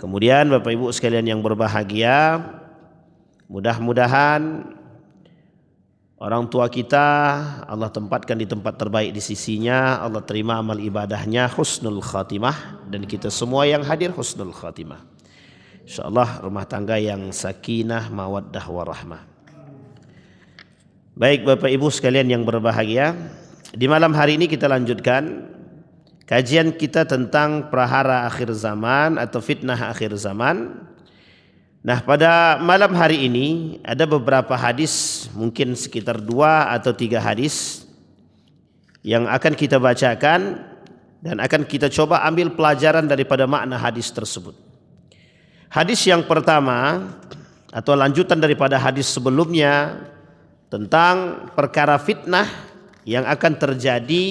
Kemudian Bapak Ibu sekalian yang berbahagia, mudah-mudahan orang tua kita Allah tempatkan di tempat terbaik di sisinya, Allah terima amal ibadahnya, husnul khatimah, dan kita semua yang hadir husnul khatimah. InsyaAllah rumah tangga yang sakinah, mawaddah, warahmah. Baik Bapak Ibu sekalian yang berbahagia, di malam hari ini kita lanjutkan kajian kita tentang prahara akhir zaman atau fitnah akhir zaman. Nah, pada malam hari ini ada beberapa hadis, mungkin sekitar 2 atau 3 hadis yang akan kita bacakan dan akan kita coba ambil pelajaran daripada makna hadis tersebut. Hadis yang pertama atau lanjutan daripada hadis sebelumnya tentang perkara fitnah yang akan terjadi,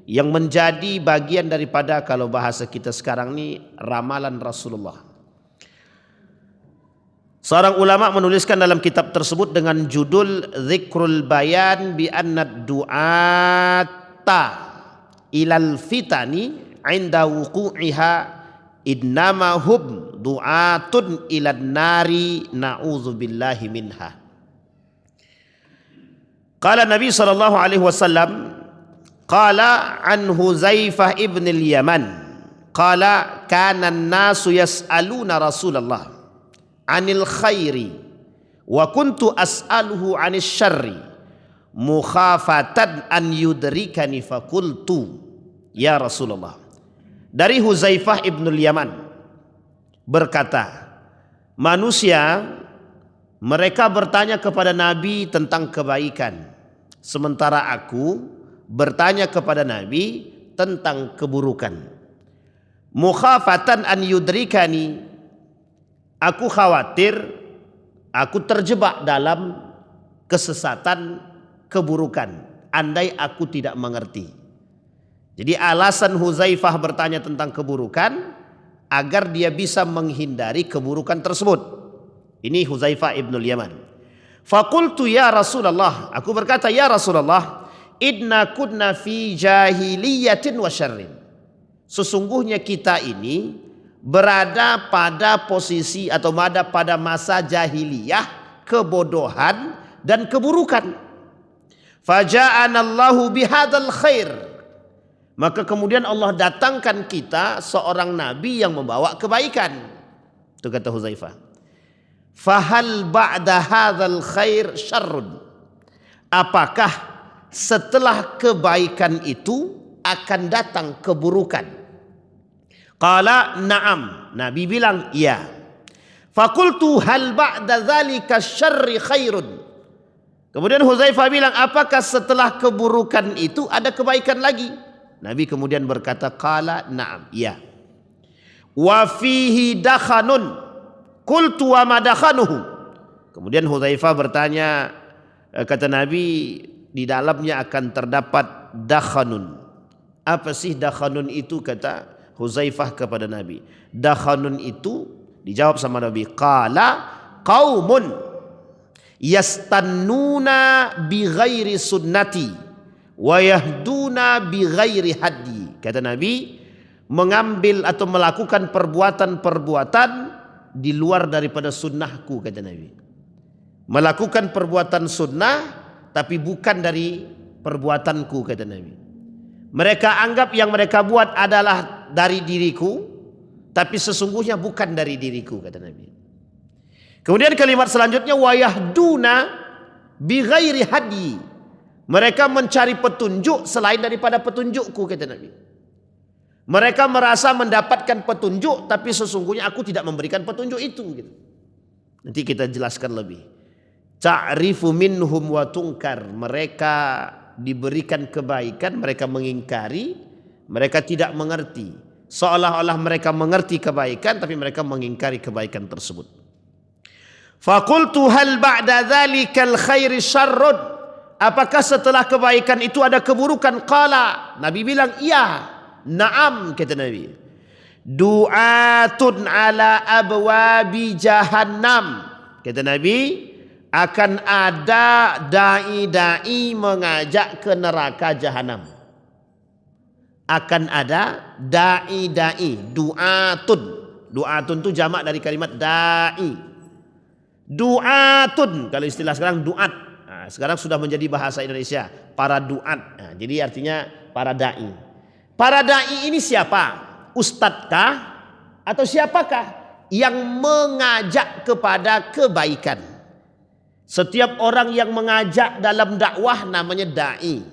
yang menjadi bagian daripada, kalau bahasa kita sekarang ini, ramalan Rasulullah. Seorang ulama menuliskan dalam kitab tersebut dengan judul Zikrul Bayan bi anna du'ata ilal fitani inda wuqu'iha innama hum du'atun ilan nari na'udzubillahi minha. Qala Nabi sallallahu alaihi wasallam, qala an Huzaifah ibn al-Yaman qala kana an-nasu yas'aluna Rasulullah anil khairi wa kuntu as'aluhu anis syarri mukhafatan an yudrikani fakultu ya Rasulullah. Dari Huzaifah ibn al-Yaman berkata, manusia mereka bertanya kepada Nabi tentang kebaikan, sementara aku bertanya kepada Nabi tentang keburukan. Mukhafatan an yudrikani, aku khawatir aku terjebak dalam kesesatan keburukan andai aku tidak mengerti. Jadi alasan Huzaifah bertanya tentang keburukan agar dia bisa menghindari keburukan tersebut. Ini Huzaifah ibnul Yaman. Faqultu ya Rasulullah, aku berkata ya Rasulullah, inna kunna fi jahiliyatin wa syarrin. Sesungguhnya kita ini berada pada posisi atau pada masa jahiliyah, kebodohan dan keburukan. Faja'anallahu bihadzal khair. Maka kemudian Allah datangkan kita seorang nabi yang membawa kebaikan. Itu kata Huzaifah. Fahal ba'da hadzal khair syarrun. Apakah setelah kebaikan itu akan datang keburukan? Qala na'am. Nabi bilang iya. Fakultu hal ba'da dzalika syarri khairun. Kemudian Huzaifah bilang, apakah setelah keburukan itu ada kebaikan lagi? Nabi kemudian berkata, qala na'am, iya. Wa fihi dakhanun. Qultu wa ma dakhanuhu. Kemudian Huzaifah bertanya, kata Nabi, di dalamnya akan terdapat dakhanun. Apa sih dakhanun itu, kata Huzaifah kepada Nabi. Dakhanun itu dijawab sama Nabi, qala qaumun yastannuna bi ghairi sunnati wa yahduna bi ghairi hadi. Kata Nabi, mengambil atau melakukan perbuatan-perbuatan di luar daripada sunnahku, kata Nabi. Melakukan perbuatan sunnah tapi bukan dari perbuatanku, kata Nabi. Mereka anggap yang mereka buat adalah dari diriku, tapi sesungguhnya bukan dari diriku, kata Nabi. Kemudian kalimat selanjutnya, wa yahduna bi ghairi hadi. Mereka mencari petunjuk selain daripada petunjukku, kata Nabi. Mereka merasa mendapatkan petunjuk, tapi sesungguhnya aku tidak memberikan petunjuk itu. Gitu. Nanti kita jelaskan lebih. Ta'rifu minhum wa tungkar. Mereka diberikan kebaikan, mereka mengingkari, mereka tidak mengerti. Seolah-olah mereka mengerti kebaikan, tapi mereka mengingkari kebaikan tersebut. Faqultu hal ba'da dzalikal khairi syarrun. Apakah setelah kebaikan itu ada keburukan? Qala. Nabi bilang, iya. Naam, kata Nabi. Du'atun ala abwabi jahannam. Kata Nabi, akan ada dai-dai mengajak ke neraka jahanam. Akan ada dai-dai, du'atun. Du'atun itu jamak dari kalimat da'i. Du'atun, kalau istilah sekarang du'at. Nah, sekarang sudah menjadi bahasa Indonesia, para du'at. Nah, jadi artinya para da'i. Para da'i ini siapa? Ustadzkah atau siapakah yang mengajak kepada kebaikan? Setiap orang yang mengajak dalam dakwah namanya da'i.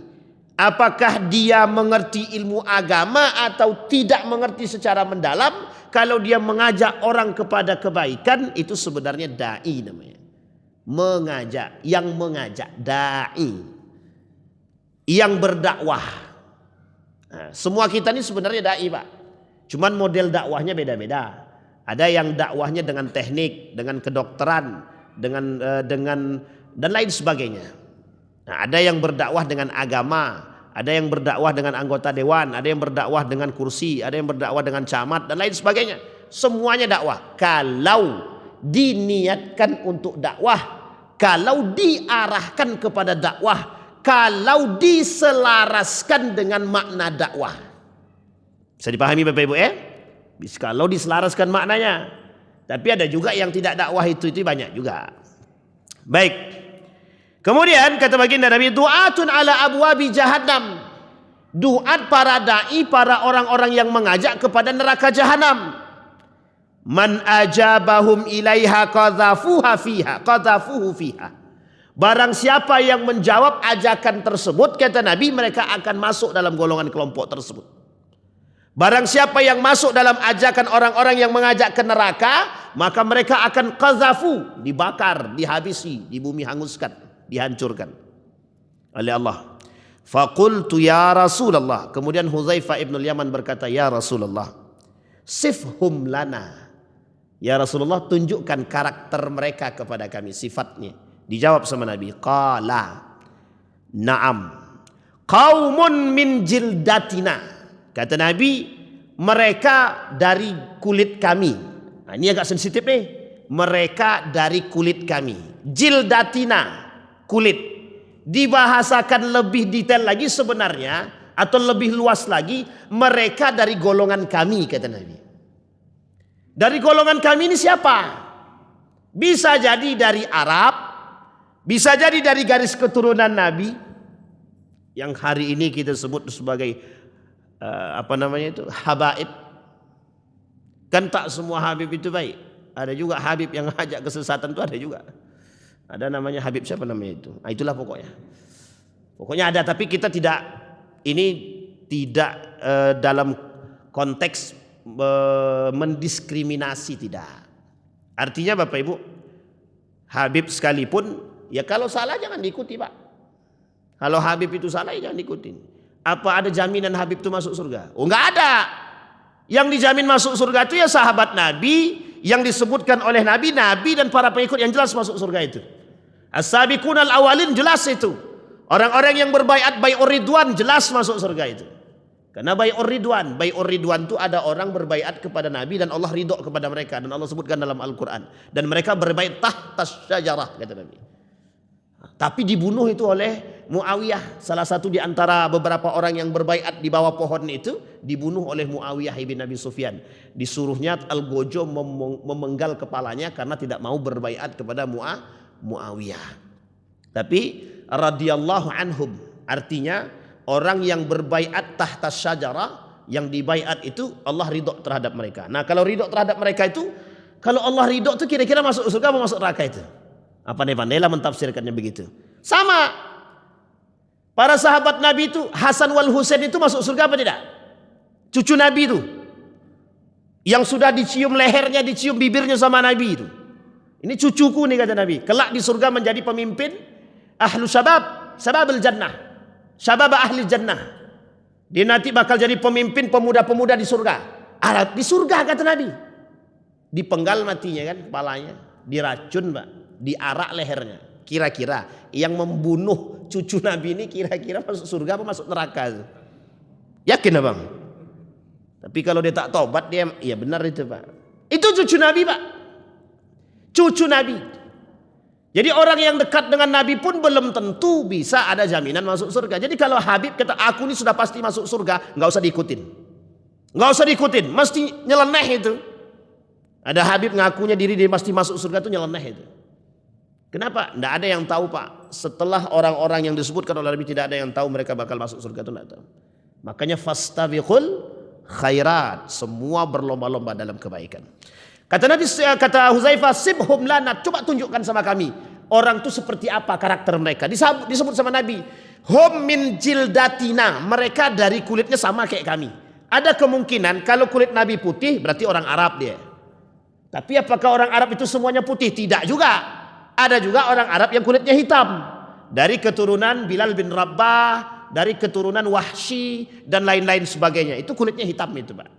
Apakah dia mengerti ilmu agama atau tidak mengerti secara mendalam? Kalau dia mengajak orang kepada kebaikan, itu sebenarnya da'i namanya. Mengajak, yang mengajak, da'i. Yang berdakwah. Nah, semua kita ini sebenarnya da'i, Pak. Cuman model dakwahnya beda-beda. Ada yang dakwahnya dengan teknik, dengan kedokteran, dengan dan lain sebagainya. Nah, ada yang berdakwah dengan agama, ada yang berdakwah dengan anggota dewan, ada yang berdakwah dengan kursi, ada yang berdakwah dengan camat dan lain sebagainya. Semuanya dakwah. Kalau diniatkan untuk dakwah, kalau diarahkan kepada dakwah, kalau diselaraskan dengan makna dakwah. Bisa dipahami Bapak Ibu ya? Kalau diselaraskan maknanya. Tapi ada juga yang tidak dakwah itu banyak juga. Baik. Kemudian kata baginda Nabi, du'atun ala abwabi jahannam. Du'at para da'i, para orang-orang yang mengajak kepada neraka jahanam. Man ajabahum ilaiha qadhafuhu fiha. Barang siapa yang menjawab ajakan tersebut, kata Nabi, mereka akan masuk dalam golongan kelompok tersebut. Barang siapa yang masuk dalam ajakan orang-orang yang mengajak ke neraka, maka mereka akan qadhafu, dibakar, dihabisi, di bumi hanguskan, dihancurkan oleh Allah. Faqultu ya Rasulullah. Kemudian Hudzaifah ibn Yaman berkata, ya Rasulullah, sifhum lana. Ya Rasulullah, tunjukkan karakter mereka kepada kami, sifatnya. Dijawab sama Nabi, qala na'am qaumun min jildatina. Kata Nabi, mereka dari kulit kami. Nah, ini agak sensitif nih. Mereka dari kulit kami. Jildatina, kulit. Dibahasakan lebih detail lagi sebenarnya, atau lebih luas lagi, mereka dari golongan kami, kata Nabi. Dari golongan kami ini siapa? Bisa jadi dari Arab, bisa jadi dari garis keturunan Nabi, yang hari ini kita sebut sebagai habaib. Kan tak semua habib itu baik. Ada juga habib yang ngajak kesesatan, itu ada juga. Ada namanya habib, siapa namanya itu? Nah, itulah pokoknya. Pokoknya ada, tapi kita tidak dalam konteks mendiskriminasi, tidak. Artinya Bapak Ibu, habib sekalipun, ya kalau salah jangan diikuti, Pak. Kalau habib itu salah, ya jangan diikutin. Apa ada jaminan habib itu masuk surga? Oh, enggak ada. Yang dijamin masuk surga itu ya sahabat Nabi, yang disebutkan oleh Nabi dan para pengikut yang jelas masuk surga itu. As-sabiqunal awalin, jelas itu. Orang-orang yang berbaiat bai'ur ridwan, jelas masuk surga itu. Karena bai'ur ridwan itu ada orang berbaiat kepada Nabi dan Allah ridho kepada mereka, dan Allah sebutkan dalam Al-Quran. Dan mereka berbaiat tahtas syajarah, kata Nabi. Tapi dibunuh itu oleh Muawiyah, salah satu di antara beberapa orang yang berbaiat di bawah pohon itu, dibunuh oleh Muawiyah ibn Abi Sufyan. Disuruhnya Al-Gojo memenggal kepalanya karena tidak mau berbaiat kepada Muawiyah. Tapi radhiyallahu anhum, artinya orang yang berbaiat tahta syajarah, yang dibaiat itu Allah ridho terhadap mereka. Nah, kalau ridho terhadap mereka itu, kalau Allah ridho itu kira-kira masuk surga atau masuk neraka itu? Pandai-pandailah mentafsirkannya begitu. Sama. Para sahabat Nabi itu, Hasan wal Husain itu masuk surga apa tidak? Cucu Nabi itu. Yang sudah dicium lehernya, dicium bibirnya sama Nabi itu. Ini cucuku nih, kata Nabi. Kelak di surga menjadi pemimpin ahlu syababul jannah. Syabab ahli jannah. Dia nanti bakal jadi pemimpin pemuda-pemuda di surga. Di surga, kata Nabi. Dipenggal matinya kan kepalanya. Diracun, Pak. Diarak lehernya. Kira-kira yang membunuh cucu Nabi ini kira-kira masuk surga apa masuk neraka? Yakin abang? Tapi kalau dia tak tobat, dia ya benar itu, Pak. Itu cucu Nabi, Pak. Cucu Nabi. Jadi orang yang dekat dengan Nabi pun belum tentu bisa ada jaminan masuk surga. Jadi kalau Habib kata aku ini sudah pasti masuk surga, nggak usah diikutin. Nggak usah diikutin, mesti nyeleneh itu. Ada Habib ngakunya diri dia pasti masuk surga itu nyeleneh itu. Kenapa? Tidak ada yang tahu Pak. Setelah orang-orang yang disebutkan oleh Nabi tidak ada yang tahu mereka bakal masuk surga itu tidak tahu. Makanya fastabiqul khairat, semua berlomba-lomba dalam kebaikan. Kata Nabi, kata Huzaifah, sibhum lana, coba tunjukkan sama kami orang itu seperti apa karakter mereka. Disebut sama Nabi, hum min jildatina, mereka dari kulitnya sama kayak kami. Ada kemungkinan kalau kulit Nabi putih berarti orang Arab dia. Tapi apakah orang Arab itu semuanya putih? Tidak juga. Ada juga orang Arab yang kulitnya hitam. Dari keturunan Bilal bin Rabah, dari keturunan Wahsy dan lain-lain sebagainya. Itu kulitnya hitam itu Pak.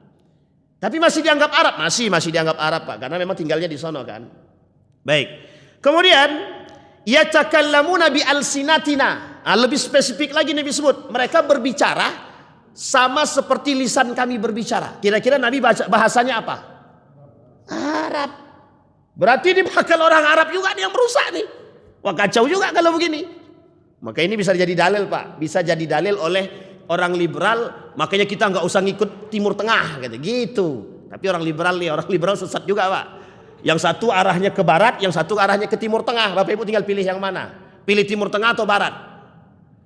Tapi masih dianggap Arab? Masih dianggap Arab Pak. Karena memang tinggalnya di sana kan. Baik. Kemudian yatakallamuna bi alsinatina. Lebih spesifik lagi Nabi sebut. Mereka berbicara sama seperti lisan kami berbicara. Kira-kira Nabi bahasanya apa? Arab. Berarti ini bakal orang Arab juga nih yang merusak nih. Wah kacau juga kalau begini. Maka ini bisa jadi dalil Pak. Bisa jadi dalil oleh orang liberal. Makanya kita nggak usah ngikut Timur Tengah gitu. Tapi orang liberal sesat juga Pak. Yang satu arahnya ke barat, yang satu arahnya ke Timur Tengah. Bapak Ibu tinggal pilih yang mana. Pilih Timur Tengah atau barat.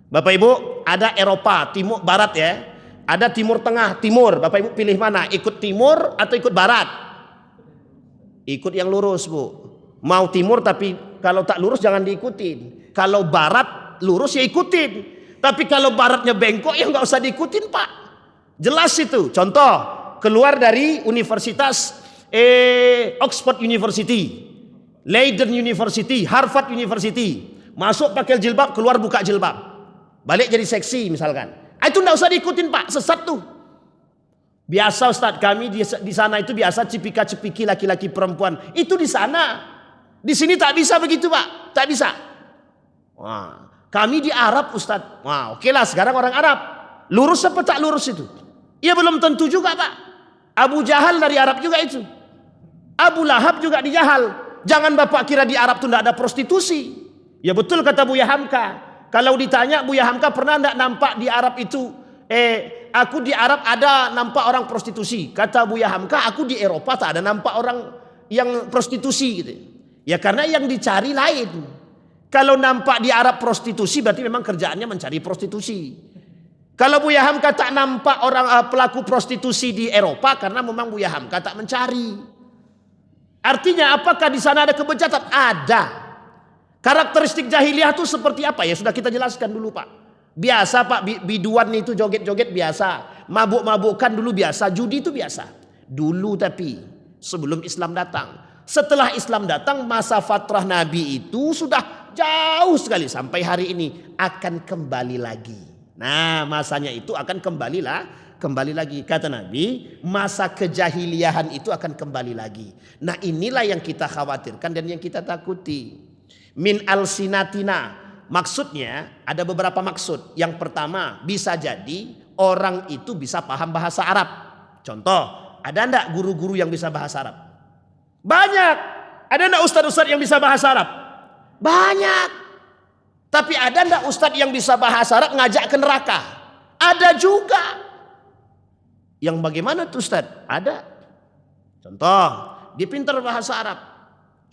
Bapak Ibu ada Eropa, Timur, Barat ya. Ada Timur Tengah, Timur. Bapak Ibu pilih mana? Ikut Timur atau ikut Barat? Ikut yang lurus Bu. Mau timur tapi kalau tak lurus jangan diikutin. Kalau barat lurus ya ikutin. Tapi kalau baratnya bengkok ya nggak usah diikutin Pak. Jelas itu. Contoh keluar dari Universitas Oxford University, Leiden University, Harvard University. Masuk pakai jilbab, keluar buka jilbab. Balik jadi seksi misalkan. Itu nggak usah diikutin Pak. Sesat tuh. Biasa Ustaz kami di sana itu biasa cipika-cipiki laki-laki perempuan. Itu di sana. Di sini tak bisa begitu Pak. Tak bisa. Wah, kami di Arab Ustaz. Wah, oke lah sekarang orang Arab. Lurus apa tak lurus itu? Ya belum tentu juga Pak. Abu Jahal dari Arab juga itu. Abu Lahab juga di Jahal. Jangan Bapak kira di Arab itu tidak ada prostitusi. Ya betul kata Buya Hamka. Kalau ditanya Buya Hamka pernah tidak nampak di Arab itu aku di Arab ada nampak orang prostitusi. Kata Buya Hamka, aku di Eropa tak ada nampak orang yang prostitusi gitu. Ya karena yang dicari lain. Kalau nampak di Arab prostitusi berarti memang kerjaannya mencari prostitusi. Kalau Buya Hamka tak nampak orang pelaku prostitusi di Eropa karena memang Buya Hamka tak mencari. Artinya apakah di sana ada kebejatan? Ada. Karakteristik jahiliyah itu seperti apa? Ya sudah kita jelaskan dulu Pak. Biasa Pak, biduan itu joget-joget biasa. Mabuk-mabukan dulu biasa. Judi itu biasa. Dulu tapi sebelum Islam datang. Setelah Islam datang masa fatrah Nabi itu sudah jauh sekali. Sampai hari ini akan kembali lagi. Nah masanya itu akan kembali lagi. Kata Nabi masa kejahiliahan itu akan kembali lagi. Nah inilah yang kita khawatirkan dan yang kita takuti. Min alsinatina. Maksudnya ada beberapa maksud. Yang pertama bisa jadi orang itu bisa paham bahasa Arab. Contoh, ada enggak guru-guru yang bisa bahasa Arab? Banyak. Ada enggak ustadz-ustadz yang bisa bahasa Arab? Banyak. Tapi ada enggak ustadz yang bisa bahasa Arab ngajak ke neraka? Ada juga. Yang bagaimana tuh ustadz? Ada. Contoh, dia pintar bahasa Arab.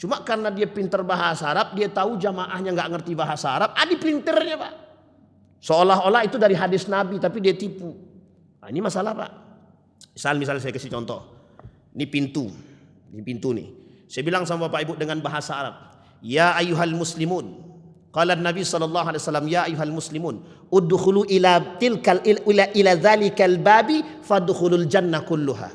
Cuma karena dia pintar bahasa Arab, dia tahu jamaahnya nggak ngerti bahasa Arab, dipinternya Pak. Seolah-olah itu dari hadis Nabi, tapi dia tipu. Nah, ini masalah Pak. Misalnya saya kasih contoh. Ini pintu nih. Saya bilang sama Bapak Ibu dengan bahasa Arab. Ya ayyuhal muslimun. Qala Nabi sallallahu alaihi wasallam, ya ayyuhal muslimun, udkhulu ila dzalikal babi fadkhulul jannah kulluha.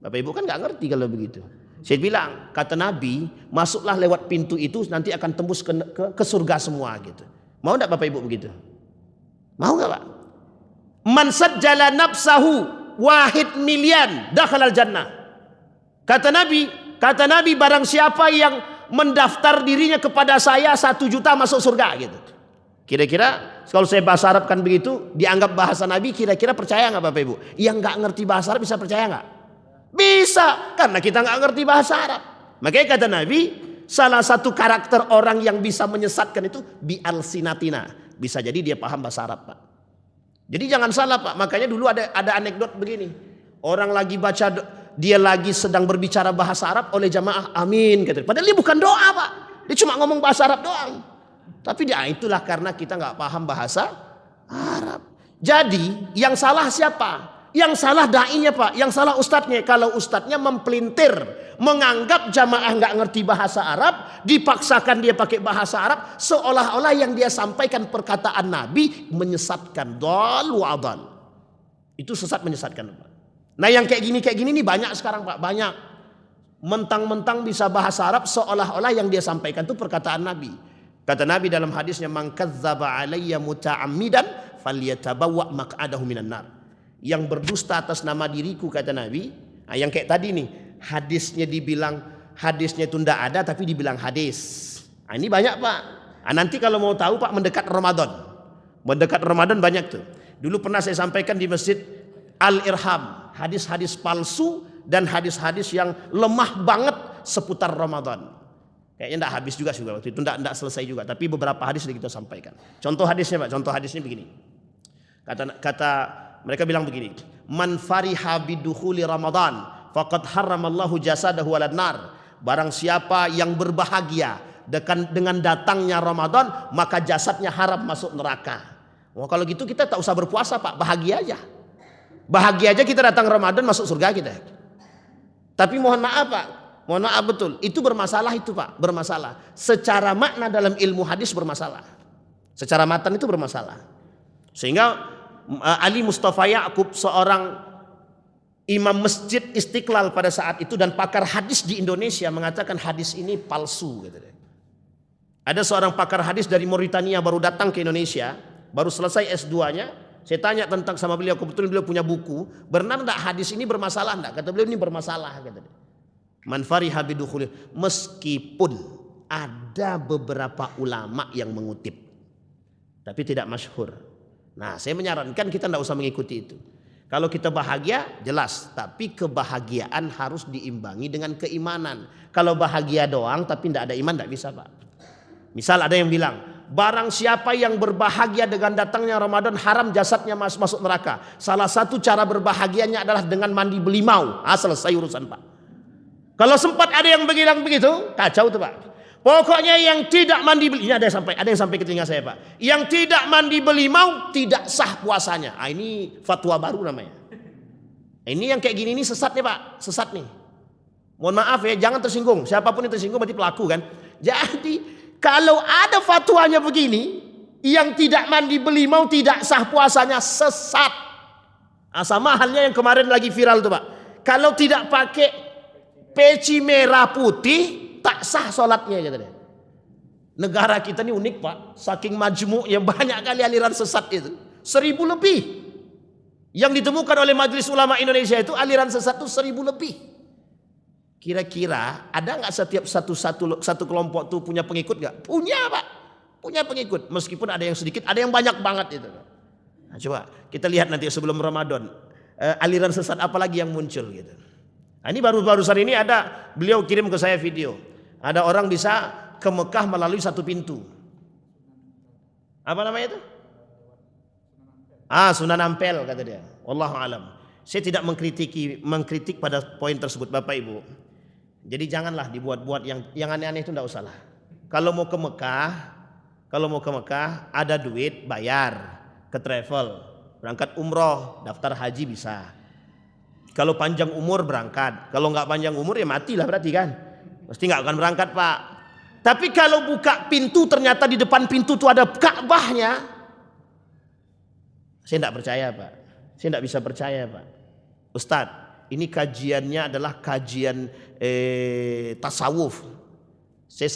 Bapak Ibu kan nggak ngerti kalau begitu. Saya bilang, kata Nabi, masuklah lewat pintu itu nanti akan tembus ke surga semua gitu. Mau enggak Bapak Ibu begitu? Mau enggak Pak? Man sajjala nafsahu wahid milyan dakhalal jannah. Kata Nabi barang siapa yang mendaftar dirinya kepada saya 1 juta masuk surga gitu. Kira-kira kalau saya bahasa Arab kan begitu, dianggap bahasa Nabi, kira-kira percaya enggak Bapak Ibu? Yang enggak ngerti bahasa Arab bisa percaya enggak? Bisa, karena kita nggak ngerti bahasa Arab. Makanya kata Nabi, salah satu karakter orang yang bisa menyesatkan itu bi alsinatina. Bisa jadi dia paham bahasa Arab Pak. Jadi jangan salah Pak. Makanya dulu ada anekdot begini. Orang lagi baca dia lagi sedang berbicara bahasa Arab oleh jamaah amin kata. Padahal dia bukan doa Pak, dia cuma ngomong bahasa Arab doang. Tapi dia itulah karena kita nggak paham bahasa Arab. Jadi yang salah siapa? Yang salah dai-nya Pak, yang salah ustadznya. Kalau ustadznya mempelintir, menganggap jamaah nggak ngerti bahasa Arab, dipaksakan dia pakai bahasa Arab, seolah-olah yang dia sampaikan perkataan Nabi menyesatkan. Dhalu adal. Itu sesat menyesatkan Pak. Nah yang kayak gini nih banyak sekarang Pak, banyak. Mentang-mentang bisa bahasa Arab, seolah-olah yang dia sampaikan itu perkataan Nabi. Kata Nabi dalam hadisnya, man kadzdzaba alayya muta'ammidan falyatabawwa maq'adahu minan nar. Yang berdusta atas nama diriku kata Nabi, nah yang kayak tadi nih, hadisnya dibilang hadisnya itu ndak ada tapi dibilang hadis. Nah, ini banyak Pak. Nah, nanti kalau mau tahu Pak, mendekat Ramadan banyak tuh. Dulu pernah saya sampaikan di Masjid Al-Irham, hadis-hadis palsu dan hadis-hadis yang lemah banget seputar Ramadan. Kayaknya enggak habis juga waktu itu, enggak selesai juga, tapi beberapa hadis sudah kita sampaikan. Contoh hadisnya Pak, contoh hadisnya begini. Kata mereka bilang begini, man fariha bidukhuli Ramadan faqad haramallahu jasadahu 'alan nar. Barang siapa yang berbahagia dengan datangnya Ramadan, maka jasadnya haram masuk neraka. Wah, kalau gitu kita tak usah berpuasa Pak, bahagia aja. Bahagia aja kita datang Ramadan masuk surga kita. Tapi mohon maaf Pak, mohon maaf betul, itu bermasalah itu Pak, bermasalah. Secara makna dalam ilmu hadis bermasalah. Secara matan itu bermasalah. Sehingga Ali Mustafa Ya'qub, seorang imam masjid Istiqlal pada saat itu dan pakar hadis di Indonesia, mengatakan hadis ini palsu. Ada seorang pakar hadis dari Mauritania baru datang ke Indonesia, baru selesai S2-nya. Saya tanya tentang sama beliau, kebetulan beliau punya buku, benar enggak hadis ini bermasalah enggak? Kata beliau ini bermasalah. Kata dia. Man fariha bidukhuli, meskipun ada beberapa ulama yang mengutip, tapi tidak masyhur. Nah, saya menyarankan kita tidak usah mengikuti itu. Kalau kita bahagia, jelas. Tapi kebahagiaan harus diimbangi dengan keimanan. Kalau bahagia doang tapi tidak ada iman, tidak bisa Pak. Misal ada yang bilang, barang siapa yang berbahagia dengan datangnya Ramadan, haram jasadnya masuk neraka. Salah satu cara berbahagianya adalah dengan mandi belimau. Selesai urusan Pak. Kalau sempat ada yang bilang begitu, kacau tuh Pak. Pokoknya yang tidak mandi belimau, ini ada yang sampai ke telinga saya Pak. Yang tidak mandi belimau tidak sah puasanya. Ini fatwa baru namanya. Ini yang kayak gini ini sesat nih Pak, sesat nih. Mohon maaf ya, jangan tersinggung. Siapapun yang tersinggung berarti pelaku kan. Jadi kalau ada fatwanya begini, yang tidak mandi belimau tidak sah puasanya, sesat. Sama halnya yang kemarin lagi viral tuh Pak. Kalau tidak pakai peci merah putih, tak sah sholatnya kata dia. Negara kita ini unik Pak, saking majmuknya banyak kali aliran sesat itu, 1000 lebih. Yang ditemukan oleh Majelis Ulama Indonesia itu aliran sesat itu 1000 lebih. Kira-kira ada nggak setiap satu kelompok tuh punya pengikut nggak? Punya Pak, punya pengikut. Meskipun ada yang sedikit, ada yang banyak banget itu. Nah, coba kita lihat nanti sebelum Ramadan, aliran sesat apa lagi yang muncul gitu. Nah, ini barusan ini ada beliau kirim ke saya video. Ada orang bisa ke Mekah melalui satu pintu. Apa namanya itu? Sunan Ampel kata dia. Wallahu alam. Saya tidak mengkritik pada poin tersebut Bapak Ibu. Jadi janganlah dibuat-buat yang aneh-aneh itu enggak usahlah. Kalau mau ke Mekah, ada duit bayar ke travel, berangkat umroh, daftar haji bisa. Kalau panjang umur berangkat, kalau enggak panjang umur ya matilah berarti kan. Mesti nggak akan berangkat Pak. Tapi kalau buka pintu ternyata di depan pintu itu ada Ka'bahnya, saya tidak percaya Pak. Saya tidak bisa percaya Pak. Ustadz, ini kajiannya adalah kajian tasawuf. Saya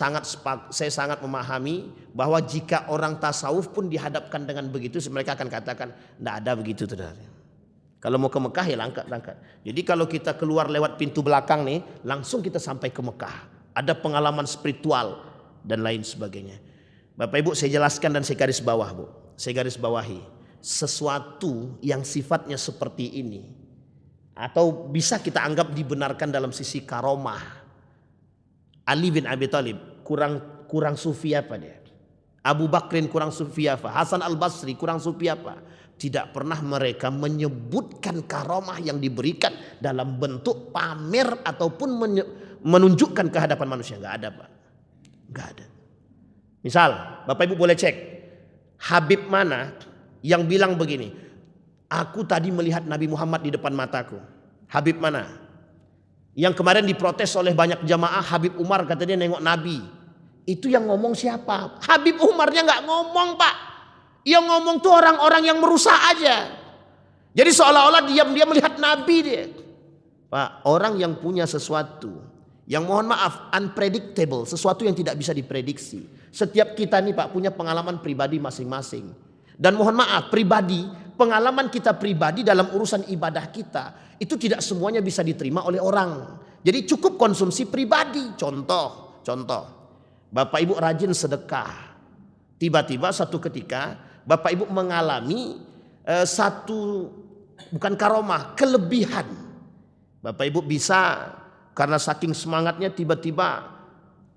sangat memahami bahwa jika orang tasawuf pun dihadapkan dengan begitu, mereka akan katakan tidak ada begitu. Kalau mau ke Mekah ya langkat. Jadi kalau kita keluar lewat pintu belakang nih, langsung kita sampai ke Mekah. Ada pengalaman spiritual dan lain sebagainya. Bapak Ibu, saya jelaskan dan saya garis bawah Bu. Saya garis bawahi. Sesuatu yang sifatnya seperti ini, atau bisa kita anggap dibenarkan dalam sisi karomah. Ali bin Abi Thalib kurang sufi apa dia? Abu Bakrin kurang sufi apa? Hasan al-Basri kurang sufi apa? tidak pernah mereka menyebutkan karomah yang diberikan dalam bentuk pamer ataupun menunjukkan kehadapan manusia. Nggak ada, Pak. Nggak ada. Misal, Bapak Ibu boleh cek, Habib mana yang bilang begini, aku tadi melihat Nabi Muhammad di depan mataku. Habib mana? Yang kemarin diprotes oleh banyak jamaah, Habib Umar katanya nengok Nabi. Itu yang ngomong siapa? Habib Umarnya nggak ngomong, Pak. Yang ngomong tuh orang-orang yang merusak aja. Jadi seolah-olah dia melihat Nabi dia. Pak, orang yang punya sesuatu yang mohon maaf unpredictable, sesuatu yang tidak bisa diprediksi. Setiap kita nih Pak punya pengalaman pribadi masing-masing. Dan mohon maaf pribadi, pengalaman kita pribadi dalam urusan ibadah kita itu tidak semuanya bisa diterima oleh orang. Jadi cukup konsumsi pribadi. Contoh, Bapak Ibu rajin sedekah. Tiba-tiba satu ketika Bapak Ibu mengalami satu bukan karomah, kelebihan. Bapak Ibu bisa karena saking semangatnya tiba-tiba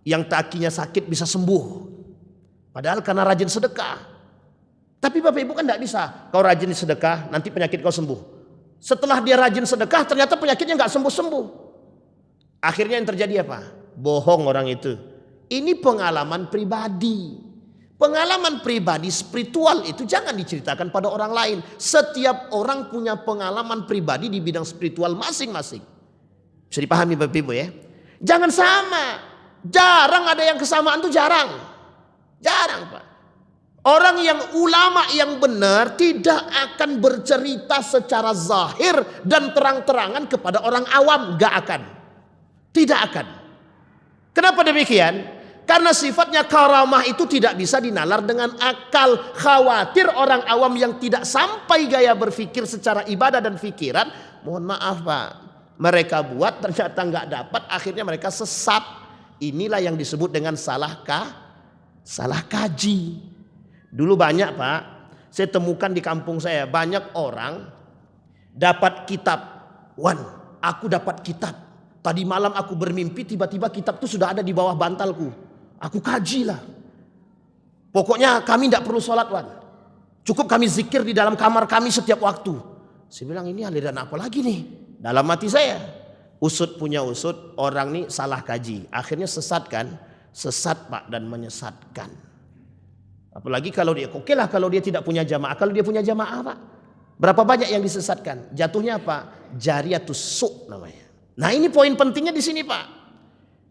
yang kakinya sakit bisa sembuh. Padahal karena rajin sedekah. Tapi Bapak Ibu kan tidak bisa. Kau rajin sedekah nanti penyakit kau sembuh. Setelah dia rajin sedekah ternyata penyakitnya nggak sembuh-sembuh. Akhirnya yang terjadi apa? Bohong orang itu. Ini pengalaman pribadi. Pengalaman pribadi spiritual itu jangan diceritakan pada orang lain. Setiap orang punya pengalaman pribadi di bidang spiritual masing-masing. Bisa dipahami Bapak Ibu ya. Jangan sama. Jarang ada yang kesamaan tuh jarang. Jarang Pak. Orang yang ulama yang benar tidak akan bercerita secara zahir dan terang-terangan kepada orang awam. Gak akan. Tidak akan. Kenapa demikian? Karena sifatnya karamah itu tidak bisa dinalar dengan akal. Khawatir orang awam yang tidak sampai gaya berpikir secara ibadah dan pikiran. Mohon maaf Pak. Mereka buat ternyata nggak dapat. Akhirnya mereka sesat. Inilah yang disebut dengan salah kaji. Dulu banyak Pak. Saya temukan di kampung saya. Banyak orang dapat kitab. Aku dapat kitab. Tadi malam aku bermimpi tiba-tiba kitab itu sudah ada di bawah bantalku. Aku kajilah. Pokoknya kami tidak perlu sholat Wan. Cukup kami zikir di dalam kamar kami setiap waktu. Saya bilang ini aliran apa lagi nih? Dalam hati saya. Usut punya usut. Orang nih salah kaji. Akhirnya sesat kan? Sesat Pak dan menyesatkan. Apalagi kalau dia. Oke lah kalau dia tidak punya jamaah. Kalau dia punya jamaah Pak. Berapa banyak yang disesatkan? Jatuhnya apa? Jariyatus su' namanya. Nah ini poin pentingnya di sini Pak.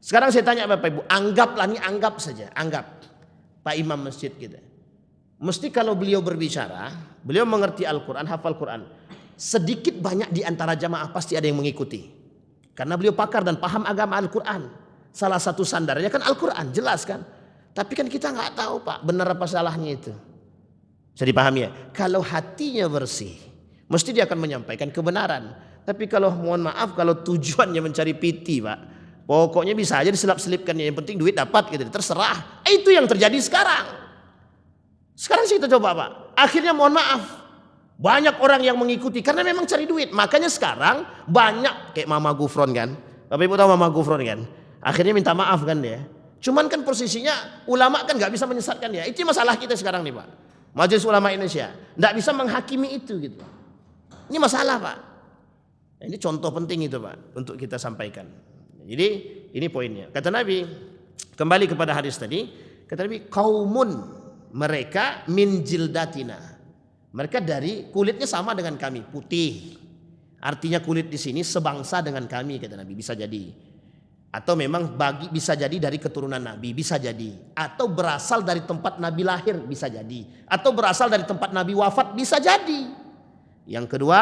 Sekarang saya tanya Bapak Ibu, anggap saja, Pak Imam masjid kita. Mesti kalau beliau berbicara, beliau mengerti Al-Quran, hafal Quran. Sedikit banyak di antara jamaah pasti ada yang mengikuti. Karena beliau pakar dan paham agama Al-Quran. Salah satu sandarnya kan Al-Quran, jelas kan. Tapi kan kita nggak tahu Pak, benar apa salahnya itu. Bisa dipahami ya? Kalau hatinya bersih, mesti dia akan menyampaikan kebenaran. Tapi kalau mohon maaf, kalau tujuannya mencari piti Pak. Pokoknya bisa aja diselap-selipkan, yang penting duit dapat gitu, terserah. Itu yang terjadi sekarang. Sekarang sih kita coba Pak. Akhirnya mohon maaf, banyak orang yang mengikuti karena memang cari duit. Makanya sekarang banyak kayak Mama Gufron kan. Bapak Ibu tahu Mama Gufron kan? Akhirnya minta maaf kan dia. Cuman kan posisinya ulama kan nggak bisa menyesatkan dia. Itu masalah kita sekarang nih Pak. Majelis Ulama Indonesia nggak bisa menghakimi itu gitu. Ini masalah Pak. Ini contoh penting itu Pak untuk kita sampaikan. Jadi ini poinnya. Kata Nabi, kembali kepada hadis tadi, kata Nabi, kaumun, mereka min jildatina. Mereka dari kulitnya sama dengan kami, putih. Artinya kulit di sini sebangsa dengan kami, kata Nabi, bisa jadi. Atau memang bisa jadi dari keturunan Nabi, bisa jadi. Atau berasal dari tempat Nabi lahir, bisa jadi. Atau berasal dari tempat Nabi wafat, bisa jadi. Yang kedua,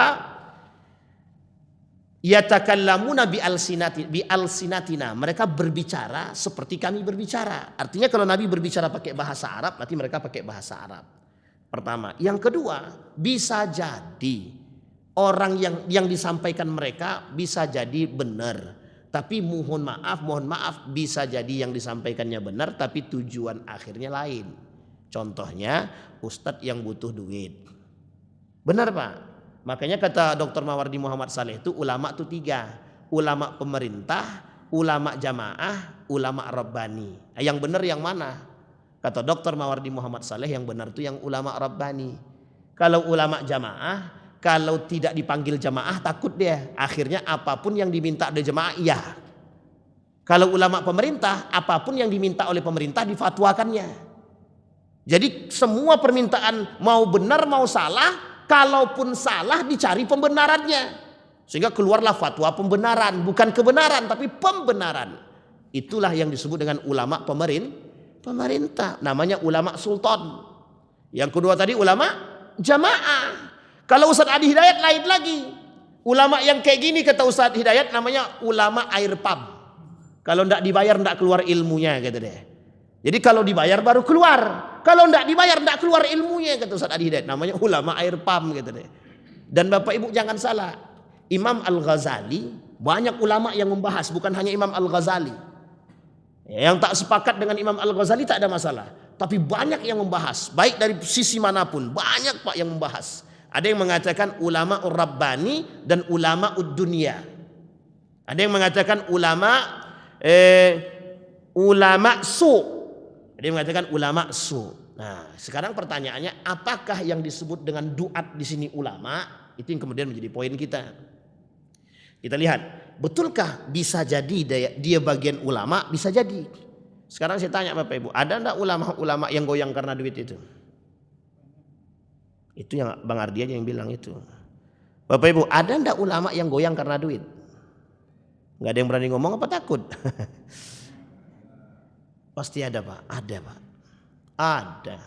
yatakallamuna bi alsinatina. Mereka berbicara seperti kami berbicara. Artinya kalau Nabi berbicara pakai bahasa Arab, berarti mereka pakai bahasa Arab. Pertama. Yang kedua, bisa jadi orang yang disampaikan mereka bisa jadi benar. Tapi mohon maaf bisa jadi yang disampaikannya benar tapi tujuan akhirnya lain. Contohnya ustadz yang butuh duit. Benar Pak? Makanya kata Dr. Mawardi Muhammad Saleh itu ulama itu 3. Ulama pemerintah, ulama jamaah, ulama rabbani. Yang benar yang mana? Kata Dr. Mawardi Muhammad Saleh yang benar itu yang ulama rabbani. Kalau ulama jamaah, kalau tidak dipanggil jamaah takut dia. Akhirnya apapun yang diminta oleh jamaah iya. Kalau ulama pemerintah, apapun yang diminta oleh pemerintah difatwakannya. Jadi semua permintaan mau benar mau salah, kalaupun salah dicari pembenarannya. Sehingga keluarlah fatwa pembenaran, bukan kebenaran tapi pembenaran. Itulah yang disebut dengan ulama pemerintah. Namanya ulama sultan. Yang kedua tadi ulama jamaah. Kalau Ustaz Adi Hidayat lain lagi. Ulama yang kayak gini kata Ustaz Hidayat namanya ulama air pump. Kalau tidak dibayar tidak keluar ilmunya kata dia. Jadi kalau dibayar baru keluar. Kalau tidak dibayar tidak keluar ilmunya kata Ustaz Adi Hidayat. Namanya ulama air pump kata dia. Dan Bapak Ibu jangan salah. Imam Al-Ghazali banyak ulama yang membahas, bukan hanya Imam Al-Ghazali. Yang tak sepakat dengan Imam Al-Ghazali tak ada masalah. Tapi banyak yang membahas, baik dari sisi manapun, banyak Pak yang membahas. Ada yang mengatakan ulama ur-rabbani dan ulama ud-dunya. Ada yang mengatakan ulama su. Ada yang mengatakan ulama su. Nah, sekarang pertanyaannya, apakah yang disebut dengan duat di sini ulama? Itu yang kemudian menjadi poin kita. Kita lihat, betulkah bisa jadi dia bagian ulama? Bisa jadi. Sekarang saya tanya Bapak Ibu, ada enggak ulama-ulama yang goyang karena duit itu? Itu yang Bang Ardi aja yang bilang itu. Bapak Ibu, ada enggak ulama yang goyang karena duit? Enggak ada yang berani ngomong apa takut? Pasti ada Pak, ada Pak. Ada.